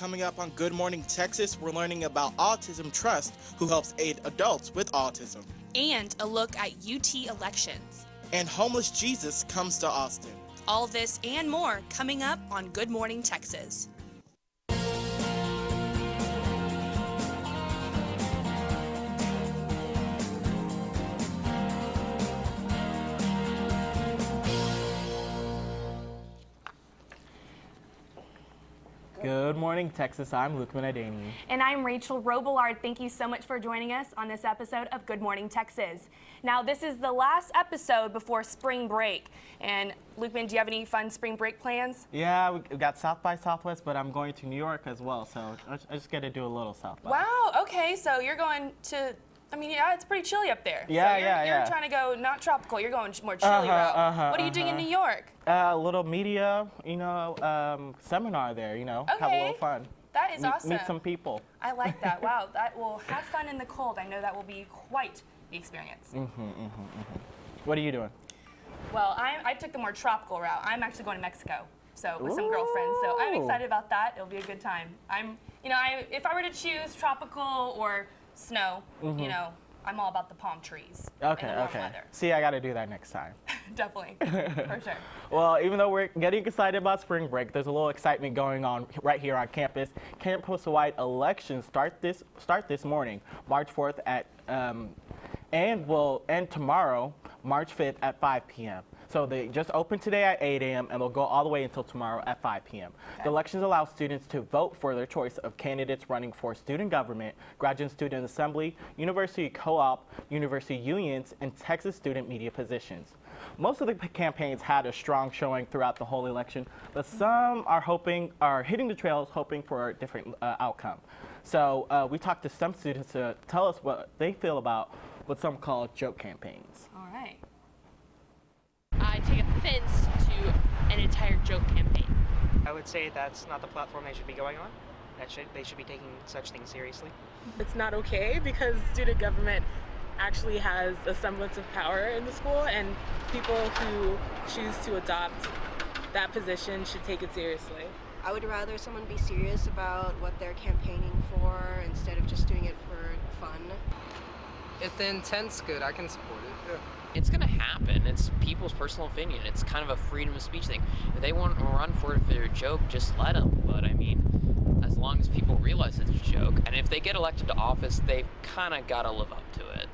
coming up on Good Morning Texas, we're learning about Autism Trust, who helps aid adults with autism. And a look at UT elections. And Homeless Jesus comes to Austin. All this and more coming up on Good Morning Texas. Good morning, Texas. I'm Luke Menadani. And I'm Rachel Robillard. Thank you so much for joining us on this episode of Good Morning Texas. Now, this is the last episode before spring break. And Lukeman, do you have any fun spring break plans? Yeah, we got South by Southwest, but I'm going to New York as well, so I just get to do a little South by. Wow, okay, so you're going to, I mean, yeah, it's pretty chilly up there. Yeah, so you're trying to go not tropical, you're going more chilly route. What are you doing in New York? A little media, seminar there, have a little fun. That is awesome. Meet some people. I like that. Wow, that will have fun in the cold. I know that will be quite the experience. What are you doing? Well, I took the more tropical route. I'm actually going to Mexico, so with some girlfriends. So I'm excited about that. It'll be a good time. If I were to choose tropical or snow, I'm all about the palm trees. Okay, and the warm weather. See, I got to do that next time. Definitely, for sure. Well, even though we're getting excited about spring break, there's a little excitement going on right here on campus. Campus-wide elections start this morning, March 4th and will end tomorrow, March 5th at 5 p.m. So they just opened today at 8 a.m. and will go all the way until tomorrow at 5 p.m. Okay. The elections allow students to vote for their choice of candidates running for student government, graduate student assembly, university co-op, university unions, and Texas student media positions. Most of the campaigns had a strong showing throughout the whole election, but some are hitting the trails hoping for a different outcome. So we talked to some students to tell us what they feel about what some call joke campaigns. All right. I take offense to an entire joke campaign. I would say that's not the platform they should be going on. They should be taking such things seriously. It's not okay because student government actually has a semblance of power in the school, and people who choose to adopt that position should take it seriously. I would rather someone be serious about what they're campaigning for instead of just doing it for fun. If the intent's good, I can support it. Yeah. It's going to happen. It's people's personal opinion. It's kind of a freedom of speech thing. If they want to run for it for their joke, just let them. But I mean, as long as people realize it's a joke, and if they get elected to office, they've kind of got to live up to it.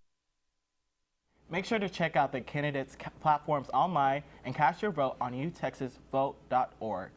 Make sure to check out the candidates' platforms online and cast your vote on utexasvote.org.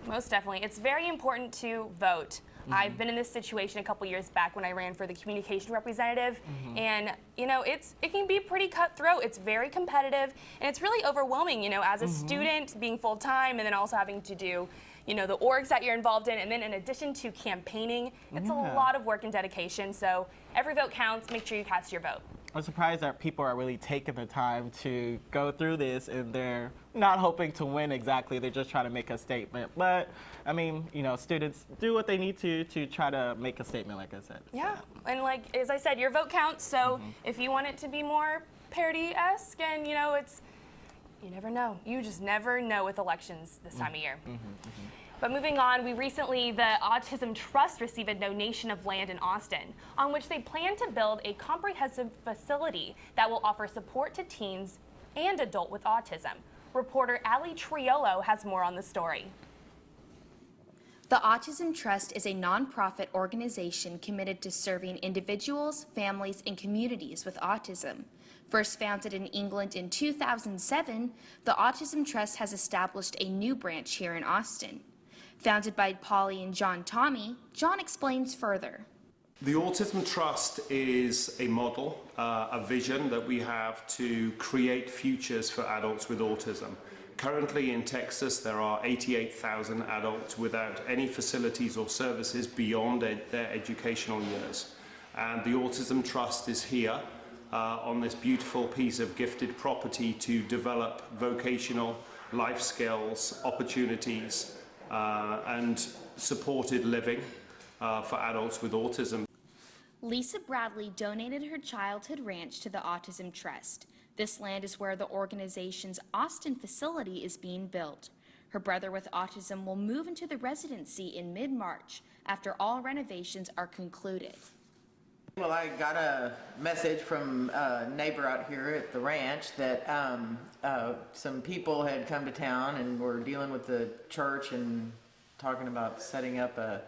Most definitely. It's very important to vote. I've been in this situation a couple years back when I ran for the communication representative, and it can be pretty cutthroat. It's very competitive, and it's really overwhelming, as a student being full-time and then also having to do the orgs that you're involved in, and then in addition to campaigning, it's a lot of work and dedication. So every vote counts. Make sure you cast your vote. I'm surprised that people are really taking the time to go through this, and they're not hoping to win exactly. They're just trying to make a statement. But, I mean, students do what they need to try to make a statement, like I said. Yeah, and as I said, your vote counts. So if you want it to be more parody-esque, and, you never know. You just never know with elections this time of year. But moving on, the Autism Trust received a donation of land in Austin, on which they plan to build a comprehensive facility that will offer support to teens and adults with autism. Reporter Ali Triolo has more on the story. The Autism Trust is a nonprofit organization committed to serving individuals, families, and communities with autism. First founded in England in 2007, the Autism Trust has established a new branch here in Austin. Founded by Polly and John Tommy, John explains further. The Autism Trust is a model, a vision that we have to create futures for adults with autism. Currently in Texas, there are 88,000 adults without any facilities or services beyond their educational years. And the Autism Trust is here on this beautiful piece of gifted property to develop vocational life skills, opportunities, and supported living for adults with autism. Lisa Bradley donated her childhood ranch to the Autism Trust. This land is where the organization's Austin facility is being built. Her brother with autism will move into the residency in mid-March after all renovations are concluded. Well, I got a message from a neighbor out here at the ranch that some people had come to town and were dealing with the church and talking about setting up a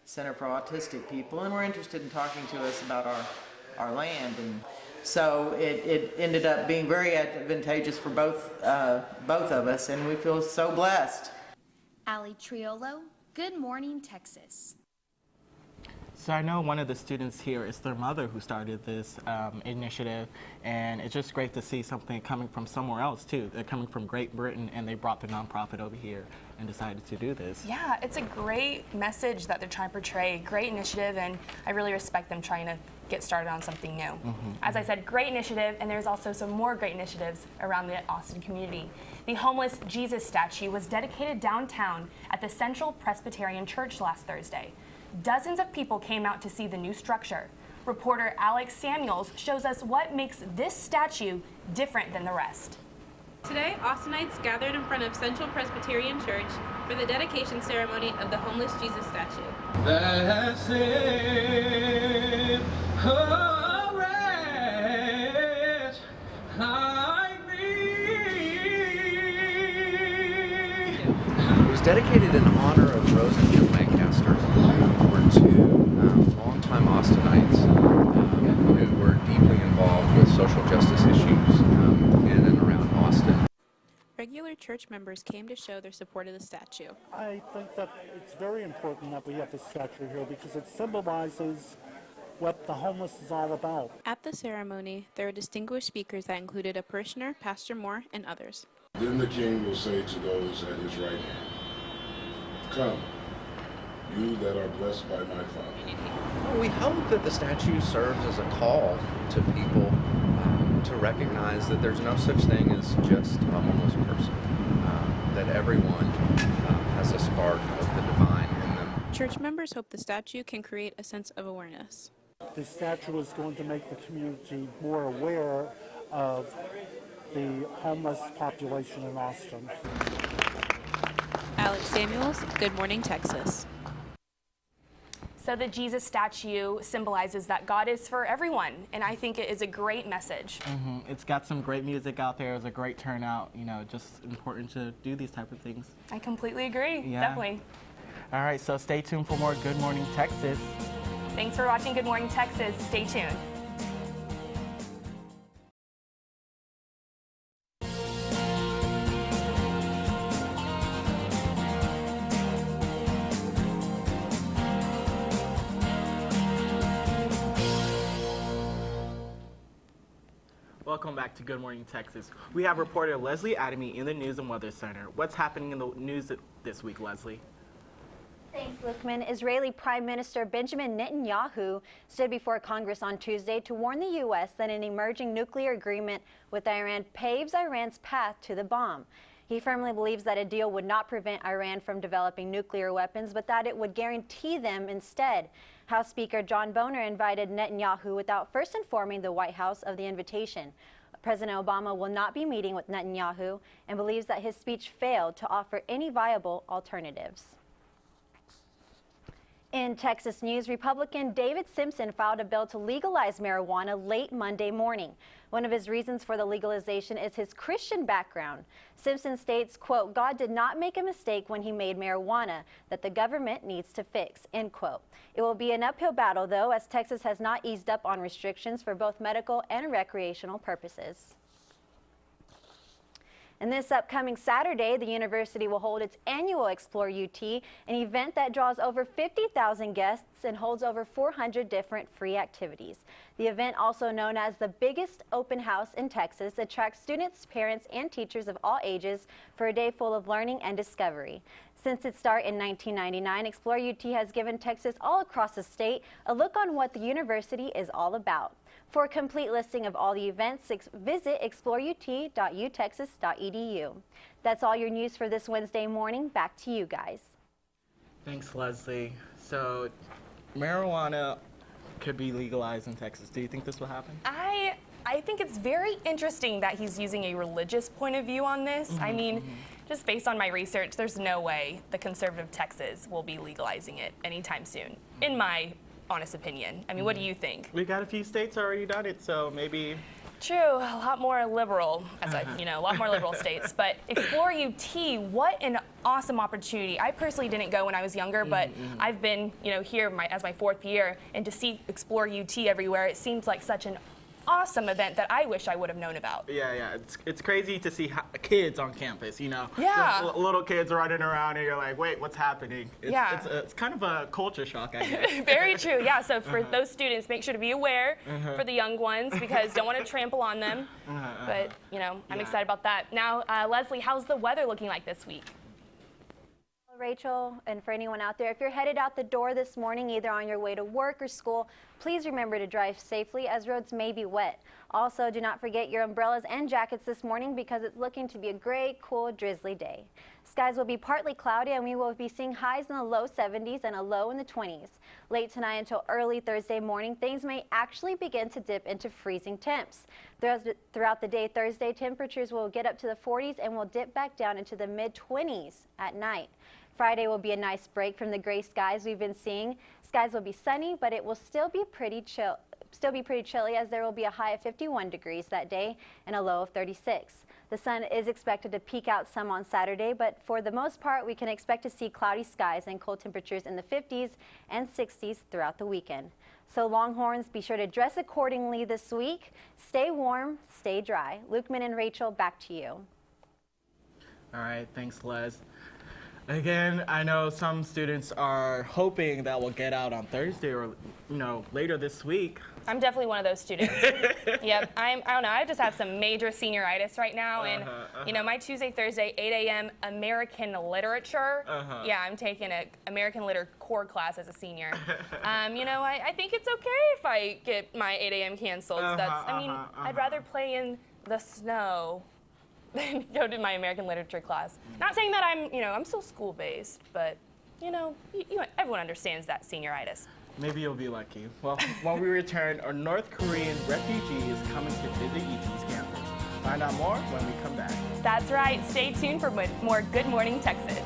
center for autistic people, and were interested in talking to us about our land. And so it ended up being very advantageous for both of us, and we feel so blessed. Ali Triolo, Good Morning, Texas. So I know one of the students here is their mother who started this initiative, and it's just great to see something coming from somewhere else too. They're coming from Great Britain, and they brought the nonprofit over here and decided to do this. Yeah, it's a great message that they're trying to portray, great initiative, and I really respect them trying to get started on something new. As I said, great initiative, and there's also some more great initiatives around the Austin community. The homeless Jesus statue was dedicated downtown at the Central Presbyterian Church last Thursday. Dozens of people came out to see the new structure. Reporter Alex Samuels shows us what makes this statue different than the rest. Today, Austinites gathered in front of Central Presbyterian Church for the dedication ceremony of the homeless Jesus statue. That's it. Oh, rest like me. It was dedicated in honor of Rose and Jim Lancaster, who were two longtime Austinites who were deeply involved with social justice issues in and around Austin. Regular church members came to show their support of the statue. I think that it's very important that we have this statue here because it symbolizes what the homeless is all about. At the ceremony, there were distinguished speakers that included a parishioner, Pastor Moore, and others. Then the king will say to those at his right hand, "Come, you that are blessed by my Father." We hope that the statue serves as a call to people to recognize that there's no such thing as just a homeless person, that everyone has a spark of the divine in them. Church members hope the statue can create a sense of awareness. This statue is going to make the community more aware of the homeless population in Austin. Alex Samuels, Good Morning, Texas. So the Jesus statue symbolizes that God is for everyone, and I think it is a great message. It's got some great music out there. It was a great turnout. You know, just important to do these type of things. I completely agree, Yeah. definitely. All right, so stay tuned for more Good Morning Texas. Thanks for watching Good Morning Texas. Stay tuned. Welcome back to Good Morning Texas. We have reporter Leslie Adamy in the News and Weather Center. What's happening in the news this week, Leslie? Thanks, Lukeman. Israeli Prime Minister Benjamin Netanyahu stood before Congress on Tuesday to warn the U.S. that an emerging nuclear agreement with Iran paves Iran's path to the bomb. He firmly believes that a deal would not prevent Iran from developing nuclear weapons, but that it would guarantee them instead. House Speaker John Boehner invited Netanyahu without first informing the White House of the invitation. President Obama will not be meeting with Netanyahu and believes that his speech failed to offer any viable alternatives. In Texas news, Republican David Simpson filed a bill to legalize marijuana late Monday morning. One of his reasons for the legalization is his Christian background. Simpson states, quote, "God did not make a mistake when he made marijuana that the government needs to fix," end quote. It will be an uphill battle, though, as Texas has not eased up on restrictions for both medical and recreational purposes. And this upcoming Saturday, the university will hold its annual Explore UT, an event that draws over 50,000 guests and holds over 400 different free activities. The event, also known as the biggest open house in Texas, attracts students, parents, and teachers of all ages for a day full of learning and discovery. Since its start in 1999, Explore UT has given Texas all across the state a look on what the university is all about. For a complete listing of all the events, visit exploreut.utexas.edu. That's all your news for this Wednesday morning. Back to you guys. Thanks, Leslie. So, marijuana could be legalized in Texas. Do you think this will happen? I think it's very interesting that he's using a religious point of view on this. I mean, just based on my research, there's no way the conservative Texas will be legalizing it anytime soon, in my honest opinion. I mean, what do you think? We got a few states already done it, so maybe. True, a lot more liberal, a lot more liberal states. But Explore UT, what an awesome opportunity. I personally didn't go when I was younger, but I've been, here as my 4th year, and to see Explore UT everywhere, it seems like such an awesome event that I wish I would have known about. Yeah. It's crazy to see kids on campus, Yeah. Just little kids running around and you're like, wait, what's happening? It's kind of a culture shock, I guess. Very true, yeah. So for those students, make sure to be aware for the young ones because don't want to trample on them. But, I'm excited about that. Now, Leslie, how's the weather looking like this week? Rachel, and for anyone out there, if you're headed out the door this morning, either on your way to work or school, please remember to drive safely as roads may be wet. Also, do not forget your umbrellas and jackets this morning because it's looking to be a great, cool, drizzly day. Skies will be partly cloudy and we will be seeing highs in the low 70s and a low in the 20s. Late tonight until early Thursday morning, things may actually begin to dip into freezing temps. Throughout the day Thursday, temperatures will get up to the 40s and will dip back down into the mid-20s at night. Friday will be a nice break from the gray skies we've been seeing. Skies will be sunny, but it will still be pretty chilly as there will be a high of 51 degrees that day and a low of 36. The sun is expected to peek out some on Saturday, but for the most part, we can expect to see cloudy skies and cold temperatures in the 50s and 60s throughout the weekend. So Longhorns, be sure to dress accordingly this week. Stay warm, stay dry. Lukeman and Rachel, back to you. All right, thanks, Les. Again, I know some students are hoping that we'll get out on Thursday or, later this week. I'm definitely one of those students. Yep, I don't know, I just have some major senioritis right now, and my Tuesday, Thursday, 8 a.m. American literature. Yeah, I'm taking an American Lit core class as a senior. I think it's okay if I get my 8 a.m. canceled. I'd rather play in the snow than go to my American literature class. Not saying that I'm still school-based, but, everyone understands that senioritis. Maybe you'll be lucky. Well, when we return, a North Korean refugee is coming to visit UT's campus. Find out more when we come back. That's right. Stay tuned for more Good Morning Texas.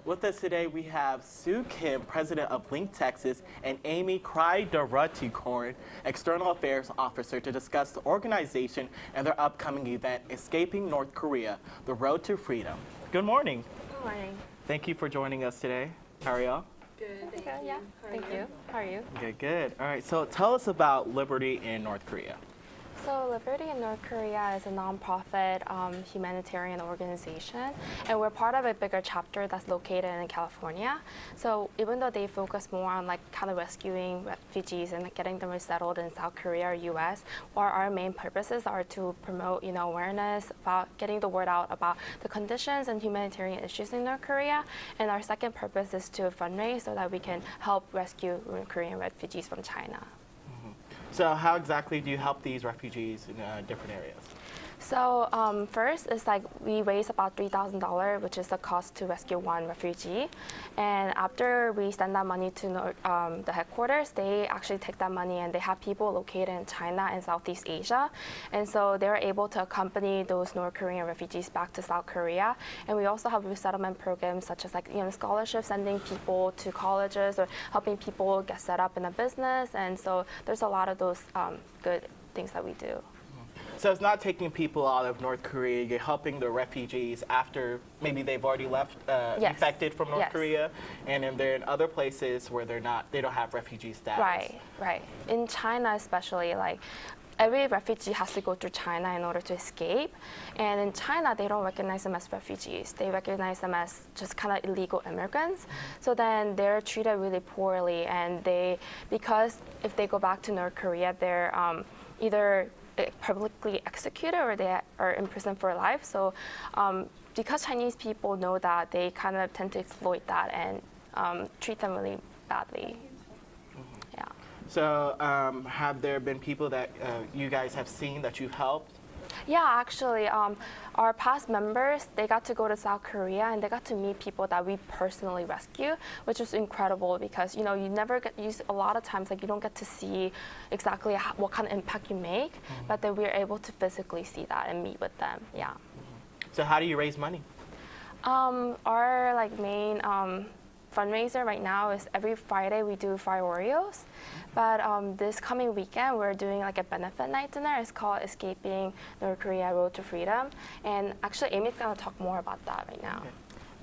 With us today, we have Sue Kim, president of Link Texas, and Amy Krydoratikorn, external affairs officer, to discuss the organization and their upcoming event, Escaping North Korea, The Road to Freedom. Good morning. Good morning. Thank you for joining us today. How are y'all? Good, thank you. Yeah, thank you. How are you? Good. All right, so tell us about Liberty in North Korea. So Liberty in North Korea is a nonprofit humanitarian organization, and we're part of a bigger chapter that's located in California. So even though they focus more on kind of rescuing refugees and getting them resettled in South Korea or US, our main purposes are to promote awareness about getting the word out about the conditions and humanitarian issues in North Korea. And our second purpose is to fundraise so that we can help rescue Korean refugees from China. So how exactly do you help these refugees in different areas? So first is we raise about $3,000, which is the cost to rescue one refugee. And after we send that money to the headquarters, they actually take that money and they have people located in China and Southeast Asia. And so they're able to accompany those North Korean refugees back to South Korea. And we also have resettlement programs such as scholarships, sending people to colleges or helping people get set up in a business. And so there's a lot of those good things that we do. So it's not taking people out of North Korea, you're helping the refugees after maybe they've already left infected from North Korea, and then they're in other places where they don't have refugee status. Right. In China especially, every refugee has to go through China in order to escape. And in China, they don't recognize them as refugees. They recognize them as just kind of illegal immigrants. So then they're treated really poorly, and because if they go back to North Korea, they're either publicly executed or they are in prison for life. So because Chinese people know that, they kind of tend to exploit that and treat them really badly. Yeah. So have there been people that you guys have seen that you've helped? Yeah, actually, our past members, they got to go to South Korea and they got to meet people that we personally rescue, which is incredible because, you never get used, a lot of times, like, you don't get to see exactly what kind of impact you make, but then we're able to physically see that and meet with them, yeah. So how do you raise money? Our main fundraiser right now is every Friday we do fried Oreos, but this coming weekend we're doing a benefit night dinner. It's called Escaping North Korea Road to Freedom, and actually Amy's gonna talk more about that right now. Okay.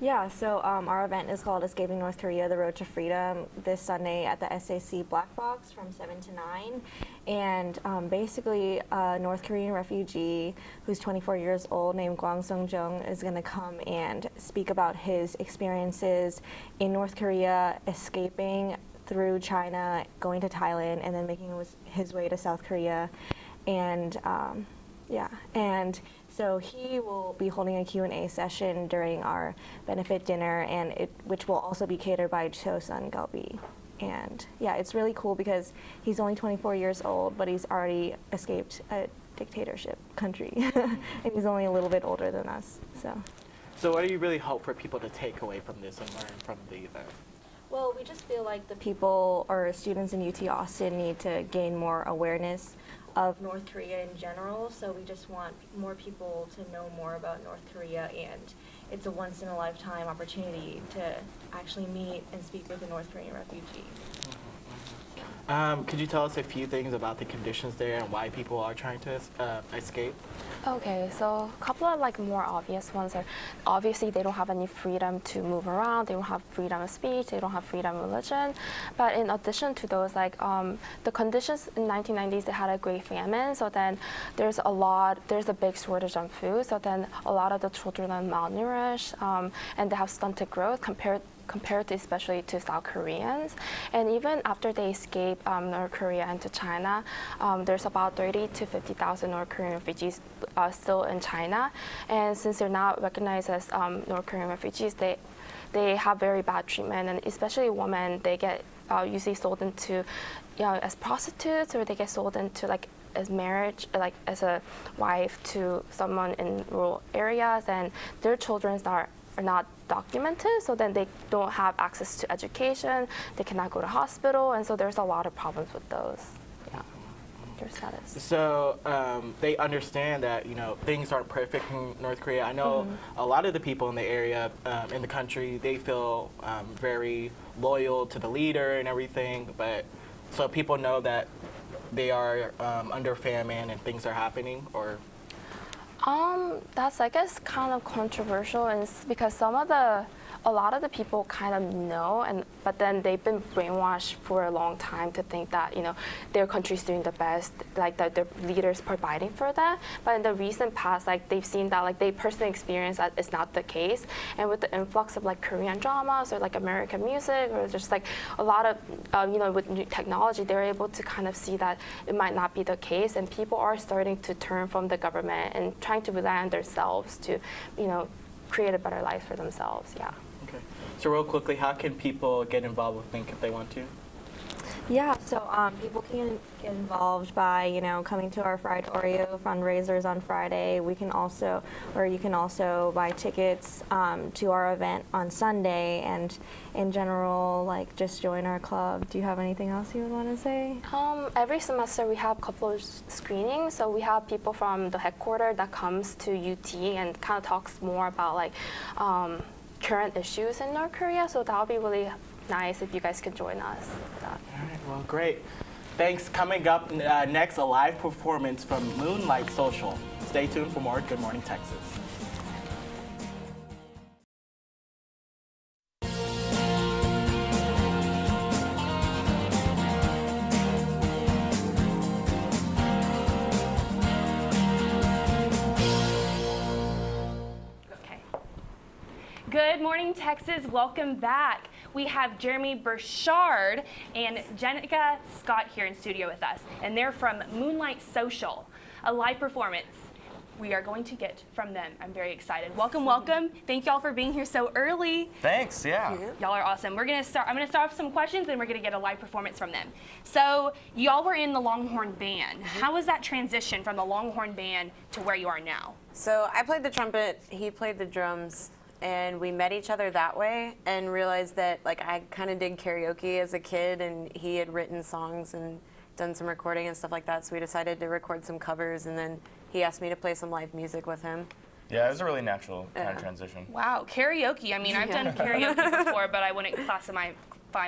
Yeah, so our event is called Escaping North Korea, The Road to Freedom, this Sunday at the SAC Black Box from 7 to 9. And basically, a North Korean refugee who's 24 years old named Kwang Sung-jung is going to come and speak about his experiences in North Korea, escaping through China, going to Thailand, and then making his way to South Korea. And so he will be holding a Q&A session during our benefit dinner, and which will also be catered by Chosun Galbi. And yeah, it's really cool because he's only 24 years old, but he's already escaped a dictatorship country, and he's only a little bit older than us. So what do you really hope for people to take away from this and learn from the event? Well, we just feel like the people or students in UT Austin need to gain more awareness of North Korea in general, so we just want more people to know more about North Korea, and it's a once-in-a-lifetime opportunity to actually meet and speak with a North Korean refugee. Could you tell us a few things about the conditions there and why people are trying to escape? Okay, so a couple of more obvious ones are obviously they don't have any freedom to move around, they don't have freedom of speech, they don't have freedom of religion. But in addition to those, the conditions in 1990s, they had a great famine, so then there's a big shortage on food, so then a lot of the children are malnourished, and they have stunted growth compared to especially to South Koreans. And even after they escape North Korea into China, there's about 30 to 50,000 North Korean refugees still in China. And since they're not recognized as North Korean refugees, they have very bad treatment, and especially women, they get usually sold into as prostitutes, or they get sold into as marriage, as a wife to someone in rural areas, and their children are not documented, so then they don't have access to education, they cannot go to hospital, and so there's a lot of problems with those. Yeah, their status. So they understand that things aren't perfect in North Korea. I know a lot of the people in the area, in the country, they feel very loyal to the leader and everything, but so people know that they are under famine and things are happening, or? That's, I guess, kind of controversial, and it's because a lot of the people kind of know, but then they've been brainwashed for a long time to think that their country's doing the best, that their leaders providing for them. But in the recent past, they've seen that they personally experienced that it's not the case. And with the influx of Korean dramas or American music, or just a lot of with new technology, they're able to kind of see that it might not be the case, and people are starting to turn from the government and trying to rely on themselves to create a better life for themselves. Yeah. Okay. So real quickly, how can people get involved with Think if they want to? Yeah, so people can get involved by, coming to our Fried Oreo fundraisers on Friday. You can also buy tickets to our event on Sunday, and in general, just join our club. Do you have anything else you would want to say? Every semester we have a couple of screenings, so we have people from the headquarters that comes to UT and kind of talks more about current issues in North Korea, so that would be really nice if you guys could join us. All right, well, great. Thanks. Coming up next, a live performance from Moonlight Social. Stay tuned for more Good Morning Texas. Good morning, Texas. Welcome back. We have Jeremy Burchard and Jenica Scott here in studio with us, and they're from Moonlight Social, a live performance. we are going to get from them. I'm very excited. Welcome, welcome. Thank y'all for being here so early. Thanks, yeah. Y'all are awesome. I'm gonna start off some questions and we're gonna get a live performance from them. So y'all were in the Longhorn Band. How was that transition from the Longhorn Band to where you are now? So I played the trumpet, he played the drums, and we met each other that way and realized that like I kind of did karaoke as a kid and he had written songs and done some recording and stuff like that, so we decided to record some covers, and then he asked me to play some live music with him. Yeah, it was a really natural kind of transition. Wow, karaoke. I mean, I've done karaoke before, but I wouldn't classify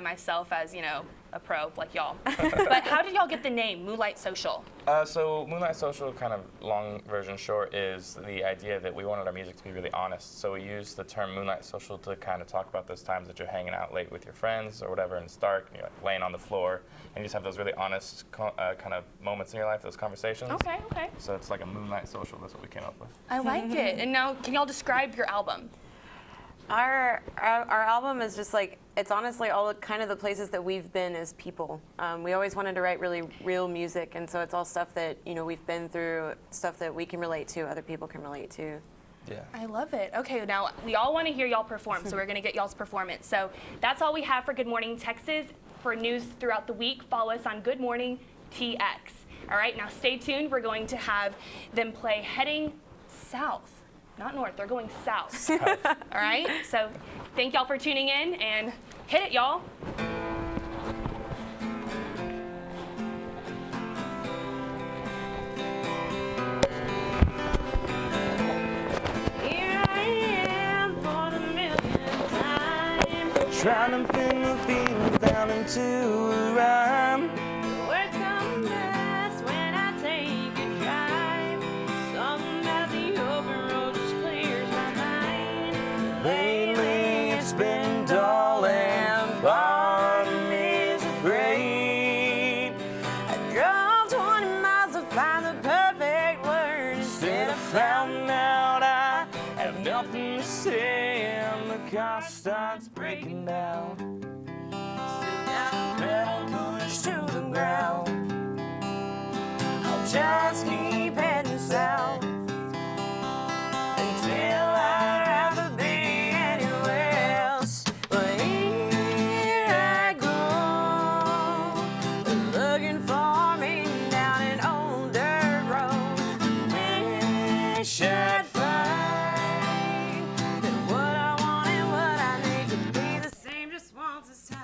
myself as, you know, a pro like y'all. But how did y'all get the name Moonlight Social? So Moonlight Social, kind of long version short, is the idea that we wanted our music to be really honest. So we used the term Moonlight Social to kind of talk about those times that you're hanging out late with your friends or whatever, and it's dark, and you're like laying on the floor, and you just have those really honest kind of moments in your life, those conversations. Okay, okay. So it's like a Moonlight Social. That's what we came up with. I like it. And now, can y'all describe your album? Our album is just like, it's honestly all kind of the places that we've been as people. We always wanted to write really real music, and so it's all stuff that, you know, we've been through, stuff that we can relate to, other people can relate to. Yeah. I love it. Okay, now we all want to hear y'all perform, so we're going to get y'all's performance. So that's all we have for Good Morning Texas. For news throughout the week, follow us on Good Morning TX. All right, now stay tuned. We're going to have them play Heading South. Not north, they're going south. All right, so thank y'all for tuning in, and hit it, y'all. Here I am for the millionth time, trying to pin the feelings down into a rhyme. The words come best when I take a drive. Something about the open road just clears my mind. Lately it's been dull and part of me's afraid. I drove 20 miles to find the perfect word. Instead I found out I have nothing to say, and the car starts breaking down. Still got the pedal pushed to the ground. I'll just keep heading south until I'd rather be anywhere else. But here I go, looking for me down an old dirt road. Wish I'd find that what I want and what I need could be the same just once this time.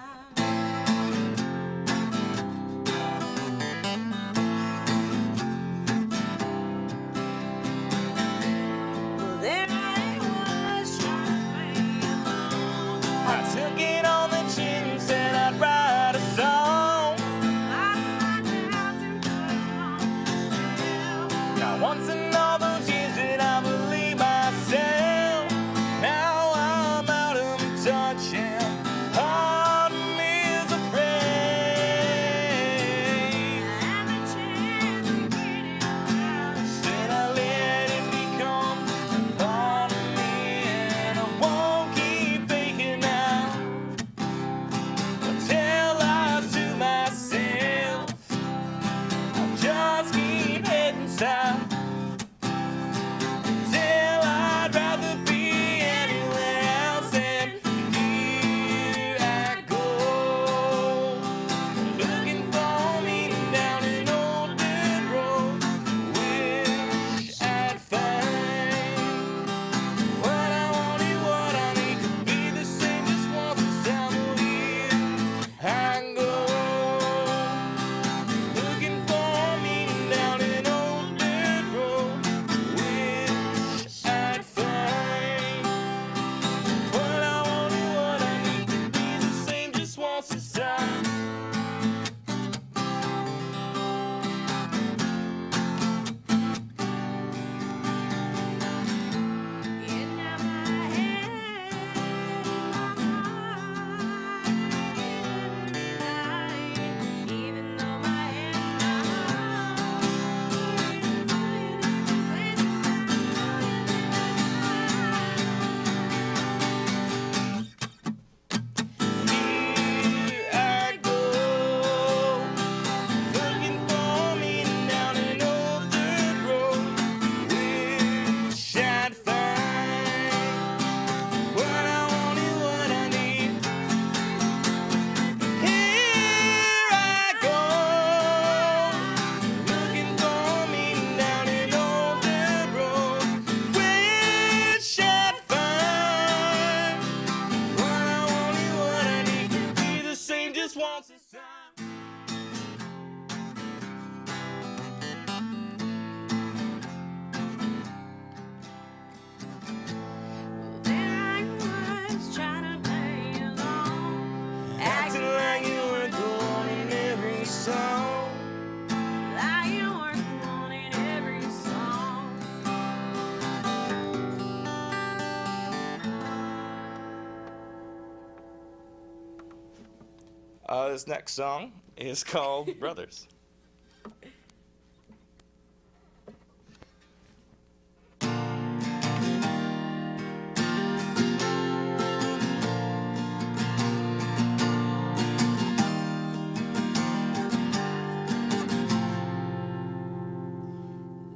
This next song is called Brothers.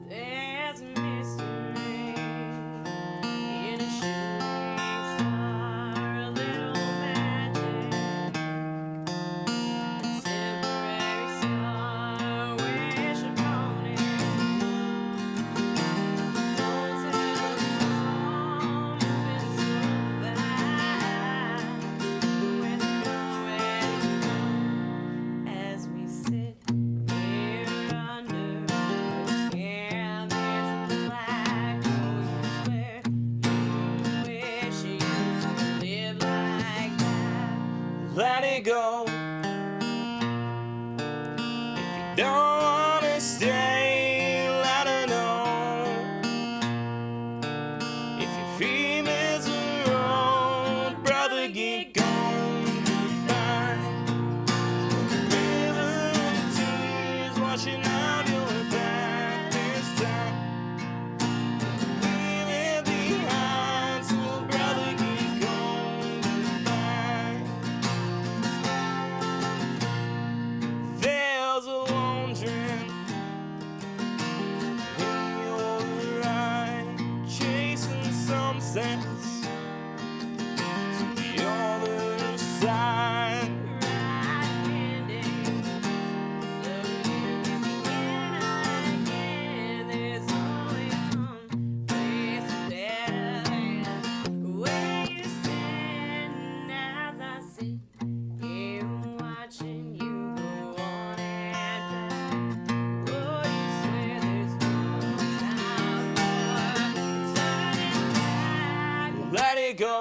There's a mystery in a shooting star, a little magic, a temporary star, wish upon it. Don't tell us all moving so fast, when it's already gone, as we sit here under. Yeah, there's a black hole, you swear you wish you could live like that. Let it go. If you don't wanna stay, let her know. If you feel it's the road, brother, get gone. Goodbye. River of tears washing out your back this time. Leave it behind, so brother, get gone. Goodbye. There's a wandering in your eye, chasing some sense to the other side. There's always some place better than where you stand. As I sit here watching you go on and back, oh, you swear there's no time for turning back. Let it go.